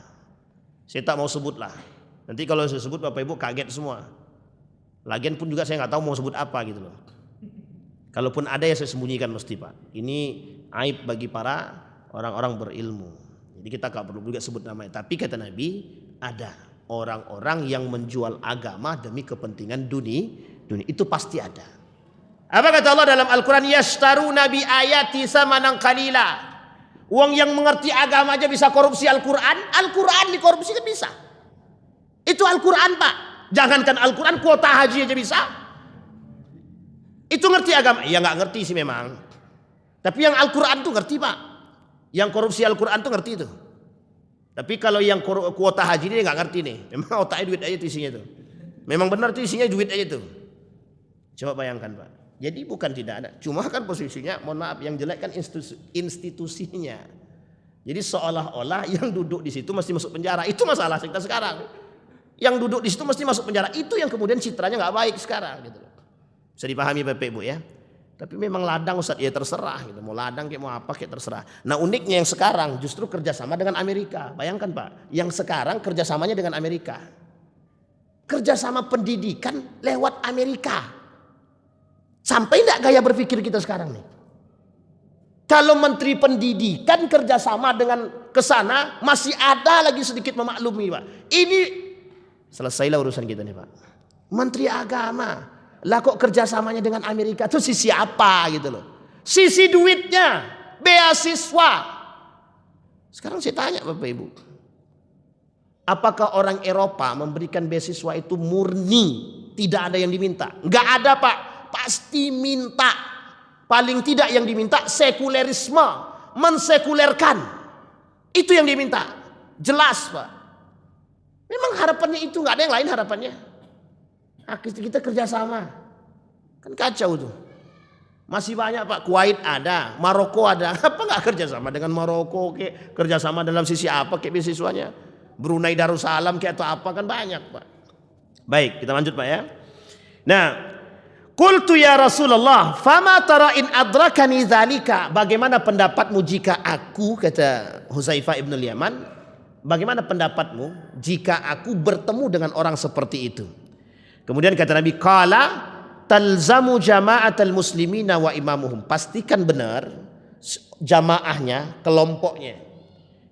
Saya tak mau sebut lah. Nanti kalau saya sebut Bapak Ibu kaget semua. Lagian pun juga saya nggak tahu mau sebut apa gitu loh. Kalaupun ada ya saya sembunyikan mesti Pak. Ini aib bagi para orang-orang berilmu. Jadi kita nggak perlu juga sebut namanya. Tapi kata Nabi ada orang-orang yang menjual agama demi kepentingan dunia. Itu pasti ada. Apa kata Allah dalam Al-Quran? Yashtaruna bi ayati samanan qalila. Uang yang mengerti agama aja bisa korupsi Al-Quran. Al-Quran dikorupsi kan bisa. Itu Al-Quran Pak. Jangankan Al-Quran, kuota haji aja bisa. Itu ngerti agama? Ya nggak ngerti sih memang. Tapi yang Al-Quran tuh ngerti Pak. Yang korupsi Al-Quran tuh ngerti itu. Tapi kalau yang kuota haji ini nggak ngerti nih. Memang otaknya duit aja tuh isinya tuh. Memang benar tuh isinya duit aja tuh. Coba bayangkan Pak. Jadi bukan tidak ada. Cuma kan posisinya, mohon maaf, yang jelek kan institusinya. Jadi seolah-olah yang duduk di situ mesti masuk penjara. Itu masalah kita sekarang. Yang duduk di situ mesti masuk penjara. Itu yang kemudian citranya nggak baik sekarang gitu. Bisa dipahami Bapak Ibu ya. Tapi memang ladang Ustaz ya terserah gitu. Mau ladang kayak mau apa kayak terserah. Nah uniknya yang sekarang justru kerjasama dengan Amerika. Bayangkan Pak. Yang sekarang kerjasamanya dengan Amerika. Kerjasama pendidikan lewat Amerika. Sampai enggak gaya berpikir kita sekarang nih. Kalau Menteri Pendidikan kerjasama dengan kesana masih ada lagi sedikit memaklumi Pak. Ini selesailah urusan kita nih Pak. Menteri Agama lah kok kerjasamanya dengan Amerika tuh sisi apa gitu loh. Sisi duitnya, beasiswa. Sekarang saya tanya Bapak Ibu. Apakah orang Eropa memberikan beasiswa itu murni tidak ada yang diminta? Enggak ada Pak. Pasti minta. Paling tidak yang diminta sekulerisme, mensekulerkan. Itu yang diminta. Jelas Pak. Memang harapannya itu, nggak ada yang lain harapannya. Kita kerjasama, kan kacau tuh. Masih banyak Pak. Kuwait ada, Maroko ada. Apa nggak kerjasama dengan Maroko? Kayak kerjasama dalam sisi apa? Kayak beasiswanya. Brunei Darussalam kayak atau apa kan banyak Pak. Baik, kita lanjut Pak ya. Nah, qultu ya Rasulullah, fama tara in adrakani dzalika? Bagaimana pendapatmu jika aku, kata Hudzaifah ibn al-Yaman, bagaimana pendapatmu jika aku bertemu dengan orang seperti itu? Kemudian kata Nabi, qala talzamu jama'atal muslimina wa imamuhum. Pastikan benar jamaahnya, kelompoknya.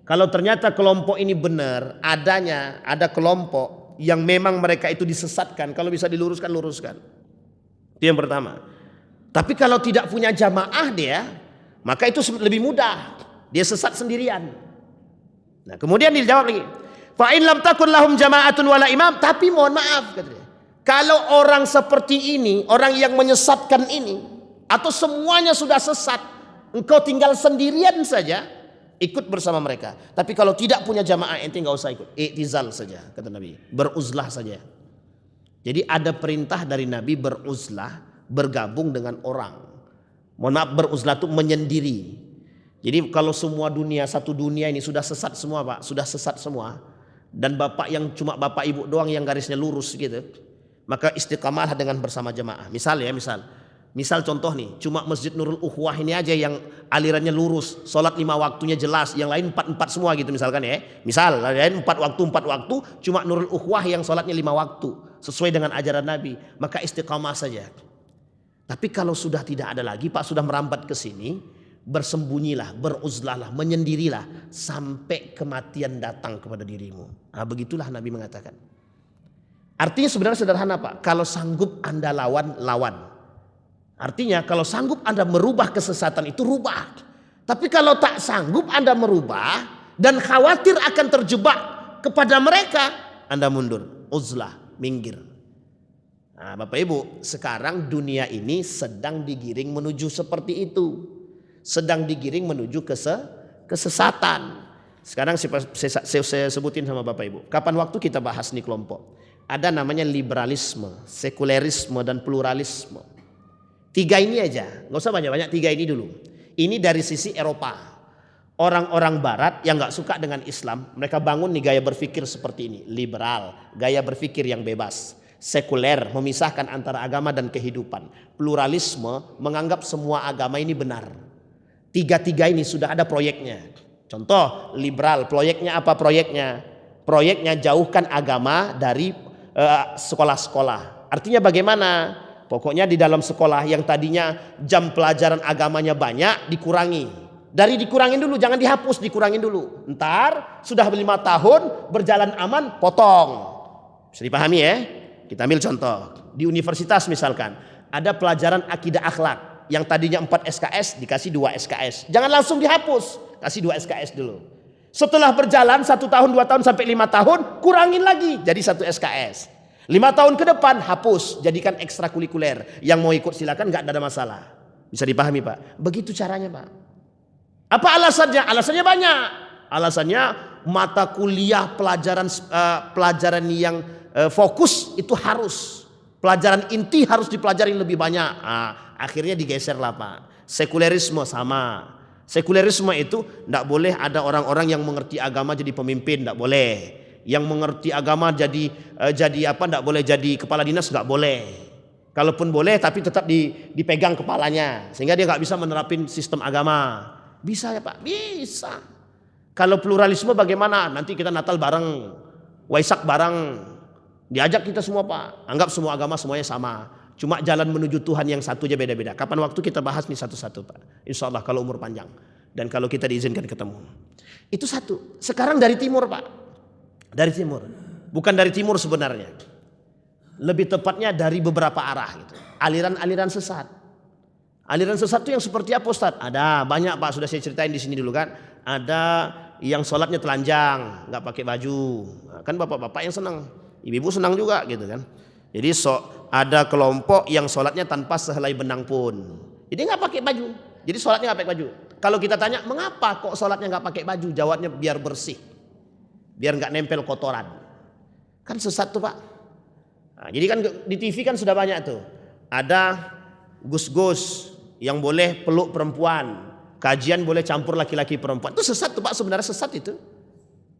Kalau ternyata kelompok ini benar, ada kelompok yang memang mereka itu disesatkan, kalau bisa diluruskan, luruskan. Itu yang pertama. Tapi kalau tidak punya jamaah dia, maka itu lebih mudah. Dia sesat sendirian. Nah, kemudian dijawab lagi. Fa in lam takun lahum jama'atun wala imam, tapi mohon maaf katanya. Kalau orang seperti ini, orang yang menyesatkan ini, atau semuanya sudah sesat, engkau tinggal sendirian saja, ikut bersama mereka. Tapi kalau tidak punya jamaah ente nggak usah ikut, i'tizal saja kata Nabi, beruzlah saja. Jadi ada perintah dari Nabi beruzlah, bergabung dengan orang. Mohon maaf, beruzlah itu menyendiri. Jadi kalau semua dunia, satu dunia ini sudah sesat semua Pak, sudah sesat semua. Dan bapak yang cuma bapak ibu doang yang garisnya lurus gitu, maka istiqamalah dengan bersama jamaah. Misal contoh nih, cuma Masjid Nurul Ukhwah ini aja yang alirannya lurus, sholat 5 waktunya jelas, yang lain 4 semua gitu misalkan ya. Misal lain 4 waktu, cuma Nurul Ukhwah yang sholatnya 5 waktu sesuai dengan ajaran Nabi, maka istiqamah saja. Tapi kalau sudah tidak ada lagi Pak, sudah merambat ke sini, bersembunyilah, beruzlahlah, menyendirilah sampai kematian datang kepada dirimu. Nah, begitulah Nabi mengatakan. Artinya sebenarnya sederhana Pak, kalau sanggup Anda lawan. Artinya kalau sanggup Anda merubah kesesatan itu rubah. Tapi kalau tak sanggup Anda merubah dan khawatir akan terjebak kepada mereka, Anda mundur, uzlah, minggir. Nah, Bapak Ibu, sekarang dunia ini sedang digiring menuju seperti itu. Sedang digiring menuju kesesatan. Sekarang saya sebutin sama Bapak Ibu. Kapan waktu kita bahas nih kelompok. Ada namanya liberalisme, sekulerisme, dan pluralisme. 3 ini aja, nggak usah banyak-banyak, 3 ini dulu. Ini dari sisi Eropa. Orang-orang Barat yang nggak suka dengan Islam, mereka bangun nih gaya berpikir seperti ini, liberal, gaya berpikir yang bebas, sekuler, memisahkan antara agama dan kehidupan, pluralisme, menganggap semua agama ini benar. 3 ini sudah ada proyeknya. Contoh, liberal, proyeknya apa proyeknya? Proyeknya jauhkan agama dari sekolah-sekolah. Artinya bagaimana? Pokoknya di dalam sekolah yang tadinya jam pelajaran agamanya banyak dikurangi. Dari dikurangin dulu, jangan dihapus, dikurangin dulu. Ntar sudah 5 tahun berjalan aman, potong. Bisa dipahami ya? Kita ambil contoh. Di universitas misalkan ada pelajaran akidah akhlak yang tadinya 4 SKS dikasih 2 SKS. Jangan langsung dihapus, kasih 2 SKS dulu. Setelah berjalan 1 tahun, 2 tahun sampai 5 tahun, kurangin lagi jadi 1 SKS. 5 tahun ke depan hapus, jadikan ekstrakurikuler. Yang mau ikut silakan, nggak ada masalah. Bisa dipahami Pak? Begitu caranya Pak. Apa alasannya? Alasannya banyak. Alasannya mata kuliah pelajaran yang fokus itu harus. Pelajaran inti harus dipelajari lebih banyak. Akhirnya digeser lah Pak. Sekulerisme sama. Sekulerisme itu tidak boleh ada orang-orang yang mengerti agama jadi pemimpin, tidak boleh. Yang mengerti agama jadi apa, tidak boleh jadi kepala dinas, nggak boleh. Kalaupun boleh tapi tetap dipegang kepalanya sehingga dia nggak bisa menerapin sistem agama. Bisa ya Pak? Bisa. Kalau pluralisme bagaimana? Nanti kita Natal bareng, Waisak bareng, diajak kita semua Pak. Anggap semua agama semuanya sama. Cuma jalan menuju Tuhan yang satu aja beda-beda. Kapan waktu kita bahas nih satu-satu Pak. Insya Allah kalau umur panjang dan kalau kita diizinkan ketemu. Itu satu. Sekarang dari timur Pak. Dari timur, bukan dari timur sebenarnya. Lebih tepatnya dari beberapa arah gitu. Aliran-aliran sesat. Aliran sesat itu yang seperti apa Ustaz? Ada banyak Pak, sudah saya ceritain di sini dulu kan. Ada yang sholatnya telanjang, nggak pakai baju. Kan bapak-bapak yang senang, ibu-ibu senang juga gitu kan. Jadi ada kelompok yang sholatnya tanpa sehelai benang pun. Jadi nggak pakai baju. Jadi sholatnya nggak pakai baju. Kalau kita tanya mengapa kok sholatnya nggak pakai baju? Jawabnya biar bersih. Biar nggak nempel kotoran. Kan sesat tuh Pak. Nah, jadi kan di TV kan sudah banyak tuh. Ada gus-gus yang boleh peluk perempuan. Kajian boleh campur laki-laki perempuan. Itu sesat tuh Pak, sebenarnya sesat itu.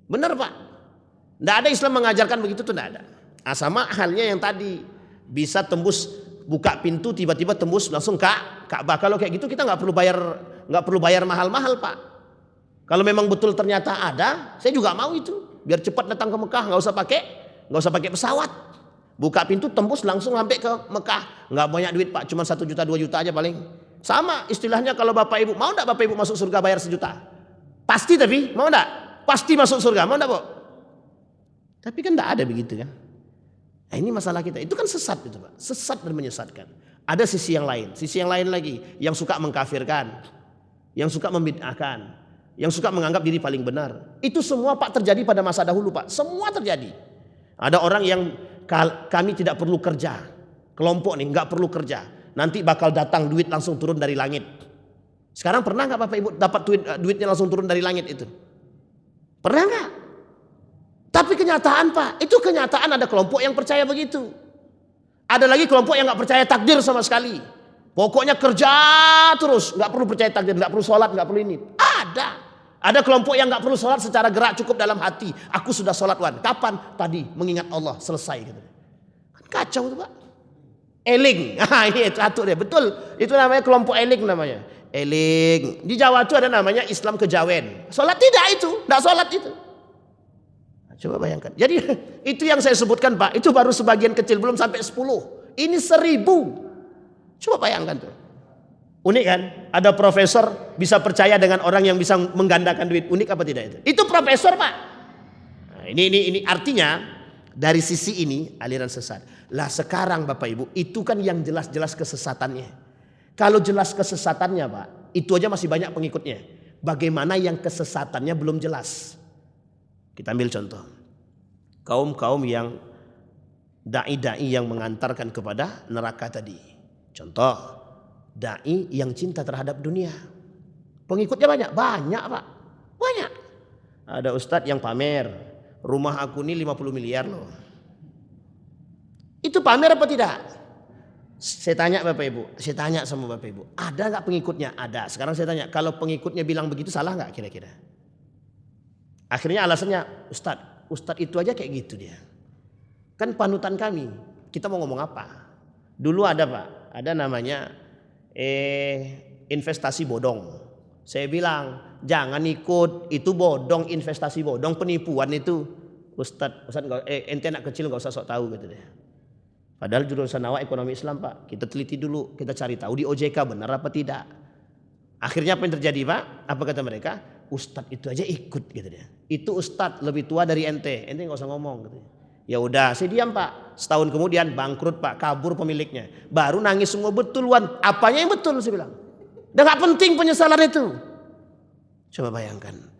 Benar Pak. Nggak ada Islam mengajarkan begitu tuh, nggak ada. Nah, sama halnya yang tadi. Bisa tembus, buka pintu tiba-tiba tembus langsung Ka'bah. Kalau kayak gitu kita nggak perlu bayar mahal-mahal Pak. Kalau memang betul ternyata ada, saya juga mau itu. Biar cepat datang ke Mekah, nggak usah pakai pesawat. Buka pintu tembus langsung sampai ke Mekah. Nggak banyak duit Pak, cuma 1 juta 2 juta aja paling. Sama istilahnya kalau Bapak Ibu, mau enggak Bapak Ibu masuk surga bayar 1 juta? Pasti tapi, mau enggak? Pasti masuk surga, mau enggak Bu? Tapi kan enggak ada begitu kan. Nah, ini masalah kita, itu kan sesat itu Pak. Sesat dan menyesatkan. Ada sisi yang lain lagi. Yang suka mengkafirkan. Yang suka membid'ahkan. Yang suka menganggap diri paling benar. Itu semua Pak terjadi pada masa dahulu Pak. Semua terjadi. Ada orang yang kami tidak perlu kerja. Kelompok nih nggak perlu kerja. Nanti bakal datang duit langsung turun dari langit. Sekarang pernah nggak Bapak Ibu dapat duitnya langsung turun dari langit itu? Pernah nggak? Tapi kenyataan Pak, itu kenyataan ada kelompok yang percaya begitu. Ada lagi kelompok yang nggak percaya takdir sama sekali. Pokoknya kerja terus, nggak perlu percaya takdir, nggak perlu sholat, nggak perlu ini. Ada kelompok yang nggak perlu sholat secara gerak, cukup dalam hati. Aku sudah sholat Wan. Kapan? Tadi mengingat Allah, selesai gitu. Kan kacau itu Pak. Eling, itu satu deh, betul. Itu namanya kelompok eling namanya. Eling. Di Jawa itu ada namanya Islam kejawen. Sholat tidak itu, nggak sholat itu. Nah, coba bayangkan. Jadi itu yang saya sebutkan Pak, itu baru sebagian kecil, belum sampai 10. Ini 1000. Coba bayangkan tuh. Unik kan? Ada profesor bisa percaya dengan orang yang bisa menggandakan duit. Unik apa tidak itu? Itu profesor Pak. Nah, ini artinya dari sisi ini aliran sesat. Lah sekarang Bapak Ibu, itu kan yang jelas-jelas kesesatannya. Kalau jelas kesesatannya Pak, itu aja masih banyak pengikutnya. Bagaimana yang kesesatannya belum jelas? Kita ambil contoh. Kaum-kaum yang dai-dai yang mengantarkan kepada neraka tadi. Contoh, dai yang cinta terhadap dunia. Pengikutnya banyak? Banyak Pak. Banyak. Ada ustadz yang pamer, rumah aku ini 50 miliar loh. Itu pamer apa tidak? Saya tanya Bapak Ibu, saya tanya sama Bapak Ibu, ada nggak pengikutnya? Ada. Sekarang saya tanya, kalau pengikutnya bilang begitu salah nggak kira-kira? Akhirnya alasannya, Ustadz itu aja kayak gitu dia. Kan panutan kami, kita mau ngomong apa? Dulu ada Pak, ada namanya investasi bodong. Saya bilang, jangan ikut, itu bodong, investasi bodong, penipuan itu. Ustadz ente anak kecil nggak usah sok tahu gitu deh. Padahal jurusan awak ekonomi Islam Pak. Kita teliti dulu, kita cari tahu di OJK benar apa tidak. Akhirnya apa yang terjadi Pak? Apa kata mereka? Ustadz itu aja ikut gitu dia. Itu ustadz lebih tua dari ente nggak usah ngomong gitu. Ya udah, saya diam Pak. Setahun kemudian bangkrut Pak, kabur pemiliknya. Baru nangis semua, betul Wan. Apanya yang betul saya bilang. Udah nggak penting penyesalan itu. Coba bayangkan.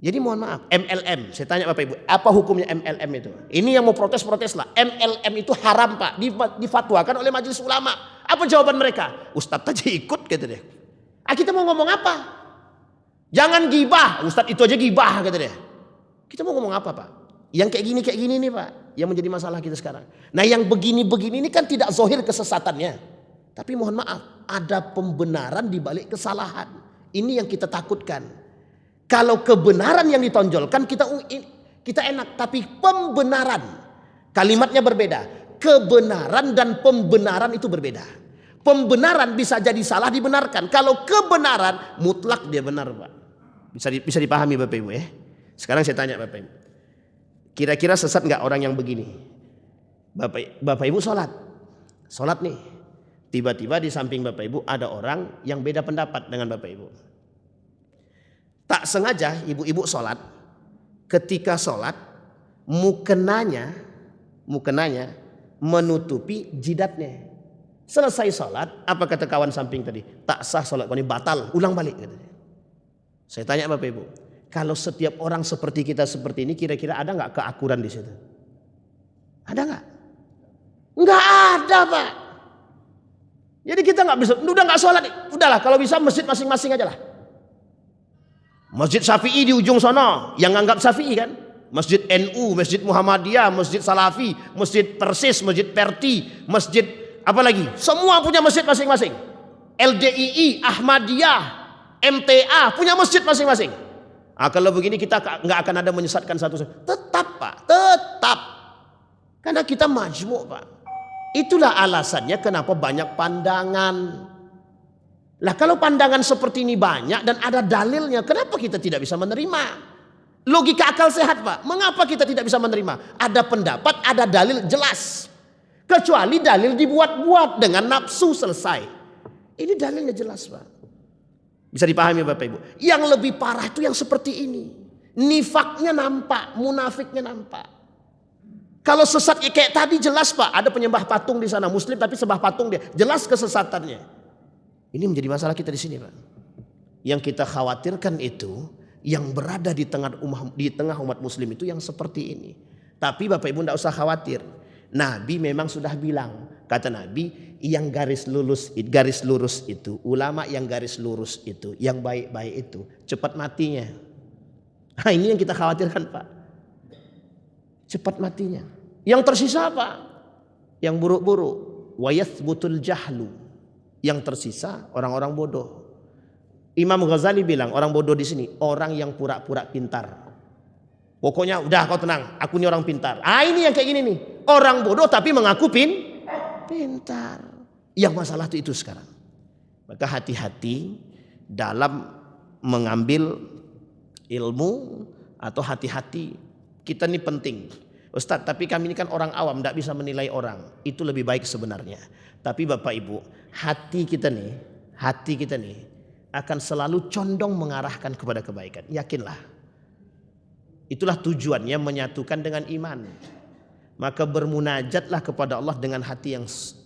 Jadi mohon maaf, MLM, saya tanya Bapak Ibu, apa hukumnya MLM itu? Ini yang mau protes lah. MLM itu haram Pak, difatwakan oleh majelis ulama. Apa jawaban mereka? Ustadz aja ikut gitu deh. Kita mau ngomong apa? Jangan gibah, Ustadz itu aja gibah gitu deh. Kita mau ngomong apa Pak? Yang kayak gini nih Pak, yang menjadi masalah kita sekarang. Nah yang begini-begini ini kan tidak zohir kesesatannya. Tapi mohon maaf, ada pembenaran di balik kesalahan. Ini yang kita takutkan. Kalau kebenaran yang ditonjolkan kita enak, tapi pembenaran kalimatnya berbeda. Kebenaran dan pembenaran itu berbeda. Pembenaran bisa jadi salah dibenarkan. Kalau kebenaran mutlak dia benar Pak. Bisa dipahami Bapak Ibu ya. Sekarang saya tanya Bapak Ibu. Kira-kira sesat nggak orang yang begini? Bapak Ibu sholat nih. Tiba-tiba di samping Bapak Ibu ada orang yang beda pendapat dengan Bapak Ibu. Tak sengaja ibu-ibu sholat, ketika sholat mukenanya menutupi jidatnya. Selesai sholat, apa kata kawan samping tadi? Tak sah sholat kau ini, batal, ulang balik. Saya tanya Bapak Ibu, kalau setiap orang seperti kita seperti ini, kira-kira ada nggak keakuran di situ? Ada nggak? Nggak ada Pak. Jadi kita nggak bisa, udah nggak sholat, udahlah kalau bisa masjid masing-masing aja lah. Masjid Syafi'i di ujung sana, yang anggap Syafi'i kan? Masjid NU, Masjid Muhammadiyah, Masjid Salafi, Masjid Persis, Masjid Perti, Masjid apa lagi? Semua punya masjid masing-masing. LDII, Ahmadiyah, MTA punya masjid masing-masing. Kalau begini kita nggak akan ada menyesatkan satu. Tetap Pak, tetap. Karena kita majmuk Pak. Itulah alasannya kenapa banyak pandangan. Lah kalau pandangan seperti ini banyak dan ada dalilnya, kenapa kita tidak bisa menerima? Logika akal sehat Pak. Mengapa kita tidak bisa menerima? Ada pendapat, ada dalil jelas. Kecuali dalil dibuat-buat dengan nafsu selesai. Ini dalilnya jelas Pak. Bisa dipahami Bapak Ibu. Yang lebih parah itu yang seperti ini. Nifaknya nampak, munafiknya nampak. Kalau sesat kayak tadi jelas Pak. Ada penyembah patung di sana, Muslim tapi sembah patung dia. Jelas kesesatannya. Ini menjadi masalah kita di sini Pak. Yang kita khawatirkan itu yang berada di tengah umat Muslim itu yang seperti ini. Tapi Bapak Ibu tidak usah khawatir. Nabi memang sudah bilang, kata Nabi, yang garis lurus itu, ulama yang garis lurus itu, yang baik-baik itu, cepat matinya. Nah, ini yang kita khawatirkan, Pak. Cepat matinya. Yang tersisa apa? Yang buruk-buruk. Wa yathbutul jahlu. Yang tersisa orang-orang bodoh. Imam Ghazali bilang orang bodoh di sini orang yang pura-pura pintar. Pokoknya udah kau tenang, aku ini orang pintar. Ini yang kayak gini nih. Orang bodoh tapi mengaku pintar. Yang masalah itu sekarang. Maka hati-hati dalam mengambil ilmu atau hati-hati. Kita ini penting. Ustadz, tapi kami ini kan orang awam, tidak bisa menilai orang. Itu lebih baik sebenarnya. Tapi Bapak Ibu, hati kita nih akan selalu condong mengarahkan kepada kebaikan. Yakinlah. Itulah tujuannya menyatukan dengan iman. Maka bermunajatlah kepada Allah dengan hati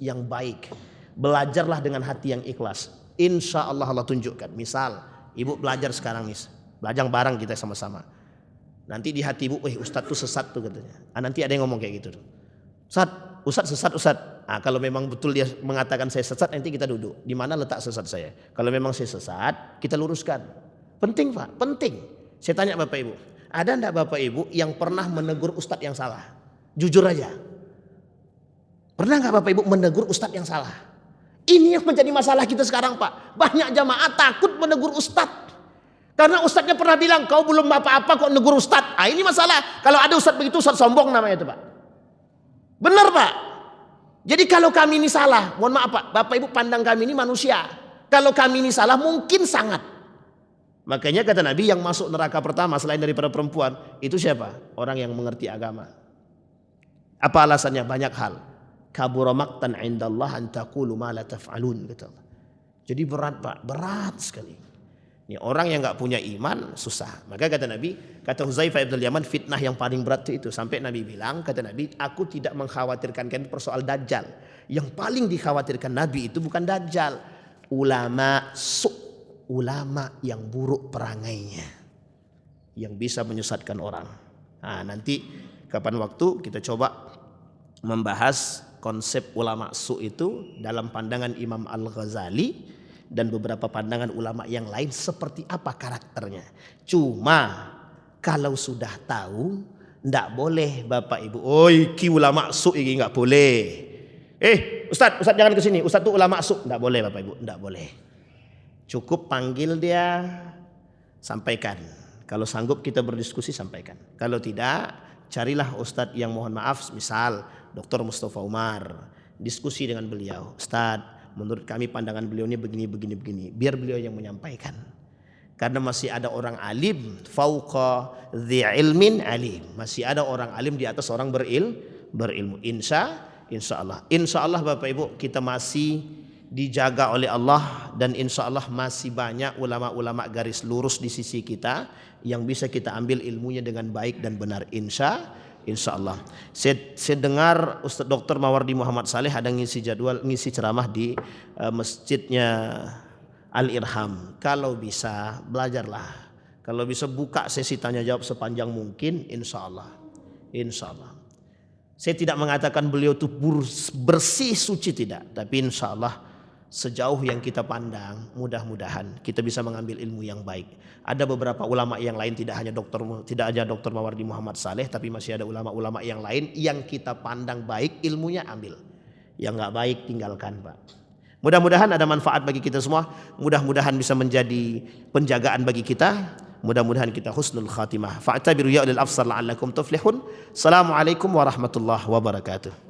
yang baik. Belajarlah dengan hati yang ikhlas. Insya Allah Allah tunjukkan. Misal, ibu belajar sekarang nih, belajar bareng kita sama-sama. Nanti di hati ibu, Ustadz tuh sesat tuh katanya. Nanti ada yang ngomong kayak gitu. Ustadz sesat. Kalau memang betul dia mengatakan saya sesat, nanti kita duduk. Di mana letak sesat saya? Kalau memang saya sesat, kita luruskan. Penting Pak, penting. Saya tanya Bapak Ibu, ada enggak Bapak Ibu yang pernah menegur Ustadz yang salah? Jujur aja. Pernah enggak Bapak Ibu menegur Ustadz yang salah? Ini yang menjadi masalah kita sekarang Pak. Banyak jamaah takut menegur Ustadz. Karena Ustadznya pernah bilang, kau belum apa-apa kok negur Ustadz. Ini masalah. Kalau ada Ustadz begitu, Ustadz sombong namanya itu Pak. Benar Pak. Jadi kalau kami ini salah, mohon maaf Pak, Bapak Ibu pandang kami ini manusia. Kalau kami ini salah mungkin sangat. Makanya kata Nabi yang masuk neraka pertama selain daripada perempuan, itu siapa? Orang yang mengerti agama. Apa alasannya? Banyak hal. Kabura maqtan 'indallah an taqulu ma la taf'alun kata Allah. Jadi berat Pak, berat sekali. Ini orang yang enggak punya iman susah. Maka kata Nabi, kata Huzaifah bin Yaman, fitnah yang paling berat itu sampai Nabi bilang, kata Nabi, aku tidak mengkhawatirkan kalian persoal dajjal. Yang paling dikhawatirkan Nabi itu bukan dajjal, ulama ulama yang buruk perangainya, yang bisa menyesatkan orang. Nanti kapan waktu kita coba membahas konsep ulama itu dalam pandangan Imam Al-Ghazali dan beberapa pandangan ulama yang lain seperti apa karakternya. Cuma kalau sudah tahu, ndak boleh Bapak Ibu, ki ulama ini nggak boleh. Ustadz jangan ke sini. Ustadz itu ulama ndak boleh Bapak Ibu, ndak boleh. Cukup panggil dia, sampaikan. Kalau sanggup kita berdiskusi sampaikan. Kalau tidak, carilah Ustadz yang mohon maaf, misal Dr. Mustafa Umar, diskusi dengan beliau. Ustadz, menurut kami pandangan beliau ini begini. Biar beliau yang menyampaikan. Karena masih ada orang alim, fauqa dzi ilmin alim. Masih ada orang alim di atas orang berilmu. Insya Allah Bapak Ibu kita masih dijaga oleh Allah. Dan insya Allah masih banyak ulama-ulama garis lurus di sisi kita yang bisa kita ambil ilmunya dengan baik dan benar. Insya Allah. Saya dengar Ustadz Dr. Mawardi Muhammad Saleh ada ngisi ceramah di masjidnya Al-Irham. Kalau bisa belajarlah. Kalau bisa buka sesi tanya jawab sepanjang mungkin, insya Allah. Saya tidak mengatakan beliau itu bersih suci, tidak. Tapi insya Allah sejauh yang kita pandang, mudah-mudahan kita bisa mengambil ilmu yang baik. Ada beberapa ulama yang lain, tidak hanya Dr. Mawardi Muhammad Saleh, tapi masih ada ulama-ulama yang lain yang kita pandang baik, ilmunya ambil. Yang nggak baik tinggalkan Pak. Mudah-mudahan ada manfaat bagi kita semua. Mudah-mudahan bisa menjadi penjagaan bagi kita. Mudah-mudahan kita husnul khatimah. Fa'tabiru ya ulil absar la'allakum tuflihun. Assalamualaikum warahmatullahi wabarakatuh.